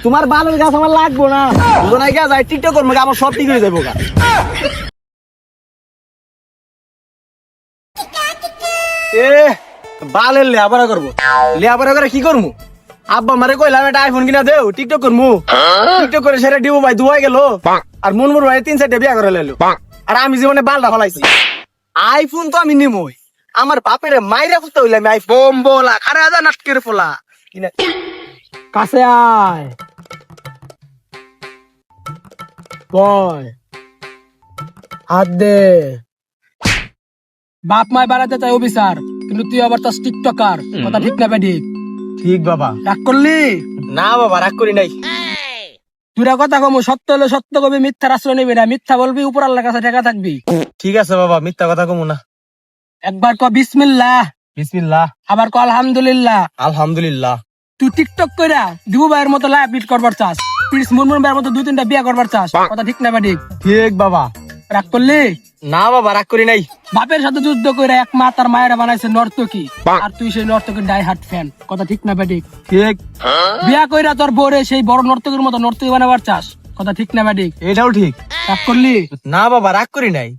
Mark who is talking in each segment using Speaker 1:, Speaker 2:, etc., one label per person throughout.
Speaker 1: তোমার বালের গাছ আমার লাগবো না, দুজনাই গা যাই টিকটক করবো, আমার সব ঠিক হয়ে যাবো গা। এ বালের লেয়াপড়া করবো, লেয়াপড়া করে কি করবো? আব্বা মারে কইলাম একটা আইফোন কিনা দেও, টিকটক করবো। টিকটক করে সেটা ডিবো ভাই দুয়াই গেল, আর মনমুর ভাই 3-4টা বিয়া করে লাইলো, আর আমি জীবনে বালটা ফলাইছি। আইফোন তো আমি নিমই, আমার বাপের মাইরা খুঁজতে হইলে আমি আইফোন বলা খারে হাজার নাটকের ফোলা কিনা। কাছে আয় বয়, হাত দে।
Speaker 2: বাপ মায় বাড়াতে চাই অফিসার, কিন্তু তুই আবার তার টিকটকার, কথা ঠিক না বেডি?
Speaker 1: ঠিক বাবা।
Speaker 2: রাগ করলি?
Speaker 1: না বাবা রাগ করি নাই।
Speaker 2: তুরা কথা কমু, সত্য হলে সত্য কবি, মিথ্যার আশ্রয় নিবি না, মিথ্যা বলবি উপর আল্লাহর কাছে টাকা থাকবি।
Speaker 1: ঠিক আছে বাবা, মিথ্যা কথা কমু না।
Speaker 2: একবার ক বিসমিল্লাহ,
Speaker 1: বিসমিল্লাহ।
Speaker 2: আবার ক আলহামদুলিল্লাহ।
Speaker 1: আলহামদুলিল্লাহ।
Speaker 2: তুই টিকটক কইরা দিবু ভাইয়ের মতো লাইভ লিড করবার চাস, প্রিন্স মুনমুন ভাইয়ের মতো 2-3টা বিয়া করবার চাস, কথা ঠিক না বেডি?
Speaker 1: ঠিক বাবা।
Speaker 2: রাগ করলি?
Speaker 1: না বাবা রাগ করি নাই।
Speaker 2: বাপের সাথে যুদ্ধ করে এক মা তার মায়েরা বানাইছে নর্তকী, আর তুই সেই নর্তকীর ডাই হার্ট ফ্যান, কথা ঠিক না বেডি?
Speaker 1: ঠিক।
Speaker 2: বিয়া কইরা তোর বউরে সেই বড় নর্তকীর মতো নর্তকী বানাবার চাস, কথা ঠিক না বেডি?
Speaker 1: এটাও ঠিক।
Speaker 2: রাগ করলি?
Speaker 1: না বাবা রাগ করি নাই,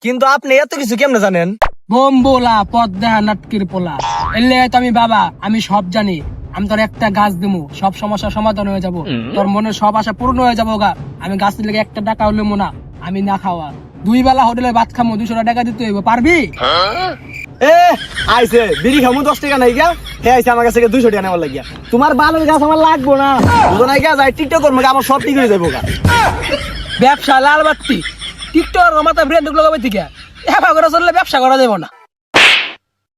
Speaker 1: কিন্তু আপনি এত কিছু কেমনে জানেন?
Speaker 2: বোম বোলা পদ দেখা নাটকির পোলা, এলে তো আমি বাবা, আমি সব জানি। আমি তোর একটা গাছ দিমু, সব সমস্যার সমাধান হয়ে যাব, তোর মনের সব আশা পূর্ণ হয়ে যাবো গা। আমি গাছ দিলে একটা টাকা হইলে না, আমি না খাওয়া 2 বেলা হোটেলে ভাত খামো, 200 টাকা দিতে হইব, পারবি?
Speaker 1: এ আইছে বিড়ি খামু 10 টাকা নাই গা, হে আইছে আমার কাছে 200 টাকা নেওয়ার লাগিয়া। তোমার বালের গাছ আমার লাগবো না, দুজনাই গা যাই টিকটক করবো, আমার সব ঠিক হয়ে যাবো গা।
Speaker 2: ব্যবসা লাল বাত্তি, টিকটক মাথা ব্রেন ঢুকলো কবে থেকে? এবার করে চললে ব্যবসা করা যাবো না।